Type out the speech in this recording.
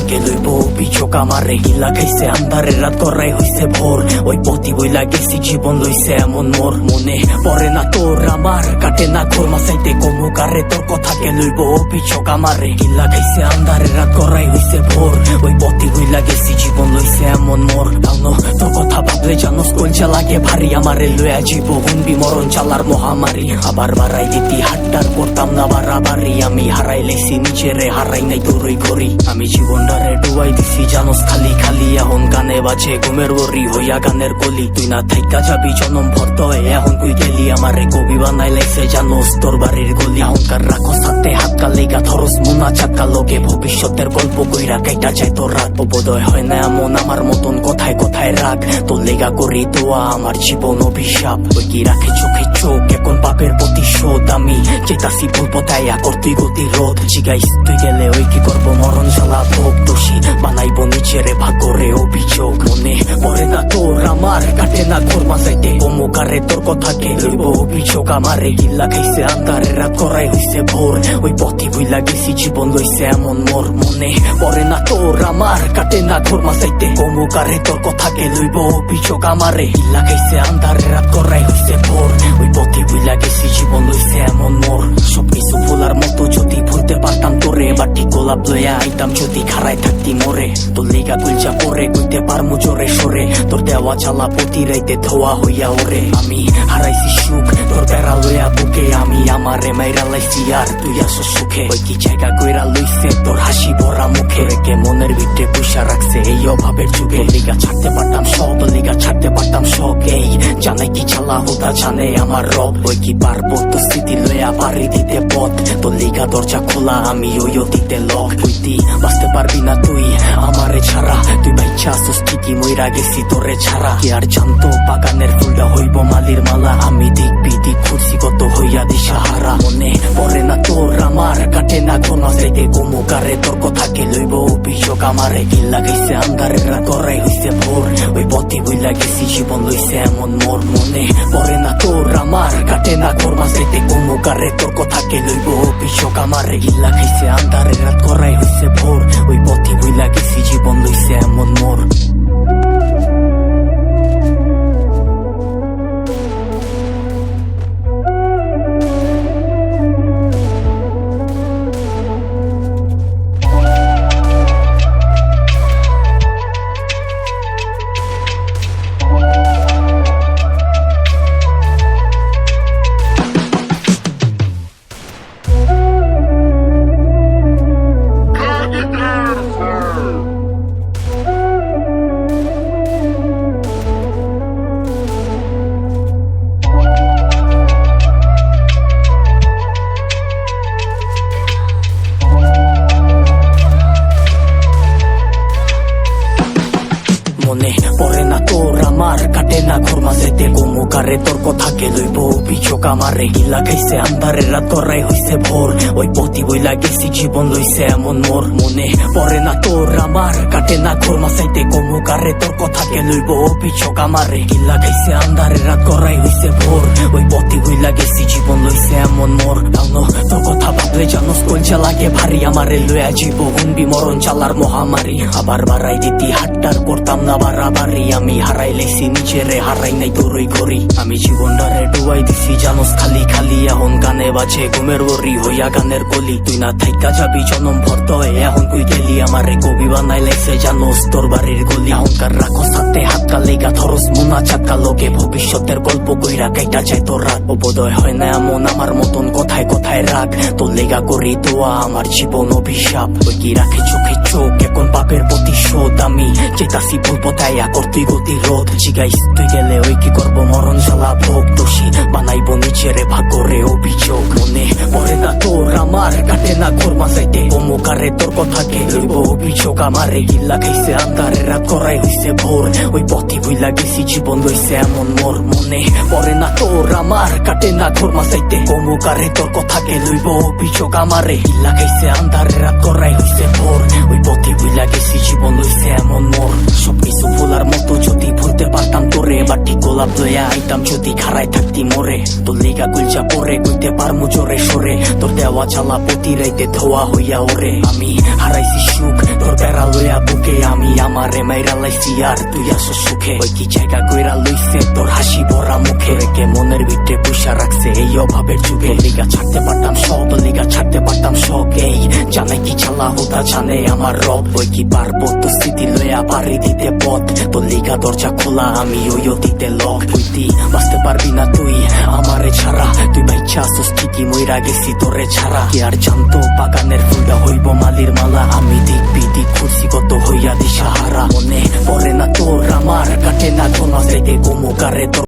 থাকে লইব অভিযোগ আমারে। গিলা খাইছে আন্ধারে রাত করাই হইছে ভোর, ওই পথি বইলা গেছি জীবন লইছে এমন মোর। মনে পড়ে না তোর আমার, কাটে না ঘোর মাসাইতে কমু কারে তোর কথাকে লইব অভিযোগ আমারে। গিলা খাইছে আন্ধারে রাত করাই হইছে ভোর, ওই পথি বইলা গেছি জীবন লইছে এমন মোর। তাও তোর কথা ভাবলে জানোস কলজা লাগে ভারী, আমারে লইয়া জীব হুনবি মরণ চালার মহামারী। আবার বাড়াই দিতি হাট্টার করতাম না বাড়াবাড়ি, আমি হারাই লেছি নিজেরে হারাই নাই তোরই ঘড়ি। আমি জীবনটারে ডুবাই দিছি জানোস খালি খালি, এখন গানে বাজে ঘুমের বরি হইয়া গানের কলি। তুই না থাইকা যাবি জনম ভর্ত এখন তুই গেলি, আমারে কবি বানাই লাইছে জানোস তোর বাড়ির গলি। এখনকার রাখো সাথে হাত কালিগা ধরস মুনা চাকা লোকে, ভবিষ্যতের গল্প কইরা কাইটা যায় তোর রাত। বোধয় হয় না এমন আমার মতন কথায় কথায় রাগ, তোর লেগা করি দোয়া আমার জীবন অভিশাপ। ওই কি রাখে চোখে চোখ এখন পাপের প্রতিশোধ, আমি চেতাসি ভুল পথায় করতুই গতি রোধ। জিগাইস তুই গেলে ওই কি করবো মরণ জ্বালা ভোগ, দোষী বানাইব নিজেরে ভাগরে অভিযোগ। মনে পড়ে না তোর আমার, কাটে না ঘোর মাসাইতে কমুকারে তোর কথাকে লইব অভিযোগ আমারে। গিল্লা খাইছে আন্ধারে রাত করাই হইছে ভোর, ওই পথি বইলা গেছি জীবন লইছে এমন মোর। মনে পড়ে না তোর আমার, কাটে না ঘোর মাসাইতে কমুকারে তোর কথাকে লইব অভিযোগ আমারে। গিল্লা খাইছে আন্ধারে রাত করাই হইছে ভোর, ওই পথি বইলা গেছি জীবন লইছে এমন মোর। সবকিছু ভোলার মতো যদি ভুলতে পারতাম তোরে, বাটি গোলাপ লইয়া আইতাম যদি খারাই থাকতি মোরে। তোর লিগা তুলচা পরে কইতে পারমু জোরে সরে, তোর দেওয়া চালা প্রতি রাইতে ধোয়া হইয়া ওরে। আমি হারাইছি সুখ তোর বেড়া লইয়া বুকে, আমি আমারে মাইরা লাইছি আর তুই আসো সুখে। ওই কি জায়গা কইরা লইছে তোর হাসি ভরা মুখে, কে মনের ভিতরে পুষা রাখছে এই অভাবের যুগে। লিগা ছাড়তে পারতাম সব, লিগা ছাড়তে পারতাম সব, এই জানে কি চালা হোতা জানে আমার রব। ওই কি পারবো তো স্মৃতি লইয়া পারি দিতে পথ, তোর লিগা দরজা খোলা আমি ওই অতীতে লক। তুই বাঁচতে পারবি না তুই আমারে ছাড়া, তুই বাইচ্ছা আসোস ঠিকই মইরা গেছি তোরে ছাড়া। কি আর জানতো বাগানের ফুলটা হইব মালির মালা, আমি দিক বিদিক খুঁজছি কত হইয়া দিশাহারা। মনে পড়ে না তোর আমার, কাটে না ঘোর মাসাইতে কমুকারে তোর কথাকে লইব অভিযোগ আমারে। গিল্লা গেছে আন্ধারে রাত করাই হইছে ভোর, ওই পথে বইলা গেছি জীবন লইছে এমন মোর। মনে পড়ে না তোর আমার, কাটে না ঘোর মাসাইতে কমুকারে তোর কথাকে লইব অভিযোগ আমারে। গিল্লা খাইছে আন্ধারে রাত করাই হইছে ভোর, ওই পথে বইলা গেছি জীবন লইছে এমন মোর। মনে পড়ে না তোর আমার, কাটে না ঘোর মাসাইতে কমুকারে তোর কথাকে লইব অভিযোগ আমারে। গিলা খাইছে আন্ধারে রাত করাই হইছে ভোর, ওই পথি বইলা গেছি জীবন লইছে এমন মোর। মনে পড়ে না তোর আমার, কাটে না ঘোর মাসাইতে কমুকারে তোর কথাকে লইব অভিযোগ আমারে। গিলা খাইছে আন্ধারে রাত করাই হইছে ভোর, ওই পথি বইলা গেছি জীবন লইছে এমন মোর। তাও তোর কথা ভাবলে জানোস কলজা লাগে ভারী, আমারে লইয়া জীব হুনবি মরণ চালার মহামারী। আবার বাড়াই দিতি হাট্টার করতাম না বাড়াবাড়ি, আমি হারাই লেছি নিজেরে হারাই নাই তোরই ঘড়ি। আমি জীবনটারে ডুবাই দিছি জানোস খালি খালি, এখন গানে বাজে ঘুমের বরি হইয়া গানের কলি। তুই না থাইকা যাবি জনম ভর্ত এখন তুই গেলি, আমারে কবি বানাই লাইছে জানোস তোর বাড়ির গলি। এখনকার রাখো সাথে হাত কালিগা ধরস মুনা চাকা লোকে, ভবিষ্যতের গল্প কইরা কাইটা যায় তোর রাত। বোধয় হয় না এমন আমার মতন কথায় কথায় রাগ, তোর লেগা করি দোয়া আমার জীবন অভিশাপ। ওই কি রাখে চোখে চোখ এখন পাপের প্রতিশোধ, আমি চেতাসি ভুল পথায় করতুই গতি রোধ। জিগাইস তুই গেলে ওই কি করবো মরণ জ্বালা ভোগ, দোষী বানাইব নিজেরে ভাগরে অভিযোগ। মনে পড়ে না তোর আমার, কাটে না ঘোর মাসাইতে কমুকারে তোর কথাকে লইব অভিযোগ আমারে। গিল্লা খাইছে আন্ধারে রাত করাই হইছে ভোর, ওই পথে বইলা গেছি জীবন লইছে এমন মোর। মনে পড়ে না তোর আমার, কাটে না ঘোর মাসাইতে কমুকারে তোর কথাকে লইব অভিযোগ আমারে। গিল্লা খাইছে আন্ধারে রাত করাই হইছে ভোর, ওই পথে বইলা গেছি জীবন লইছে এমন মোর। সবকিছু ভোলার মতো যদি ভুলতে পারতাম তোরে, বাটি গোলাপ লইয়া আইতাম যদি খারাই থাকতি মোরে। তোর লিগা গুলচা পরে কইতে পারমু জোরে সরে, তোর দেওয়া চালা প্রতি রাইতে ধোয়া হইয়া ওরে। আমি হারাইছি সুখ তোর বেড়া লইয়া বুকে আমি আমারে মাইরা লাইছি আর তুই আসো সুখে ওই কি জায়গা কইরা লইছে তোর হাসি ভরা মুখে কে মনের ভিতরে পুষা রাখছে এই অভাবের যুগে লিগা ছাড়তে পারতাম সব লিগা ছাড়তে পারতাম শখ এই জানে কি চালা হোতা জানে আমার রব ওই কি পারবো তো স্মৃতি লইয়া পারি দিতে পথ তোর লিগা দরজা খোলা আমি ওই অতীতে লক হইতি বাঁচতে পারবি না তুই আমারে ছাড়া তুই বাইচ্ছা আসোস ঠিকই মইরা গেছি তোরে ছাড়া কি আর জানতো বাগানের ফুলটা হইব মালির মালা আমি দিক বিদিক খুশি কত হইয়া দিশাহারা মনে পড়ে না তোর আমার কাটে না কোনো সাইডে গোমুকারে তোর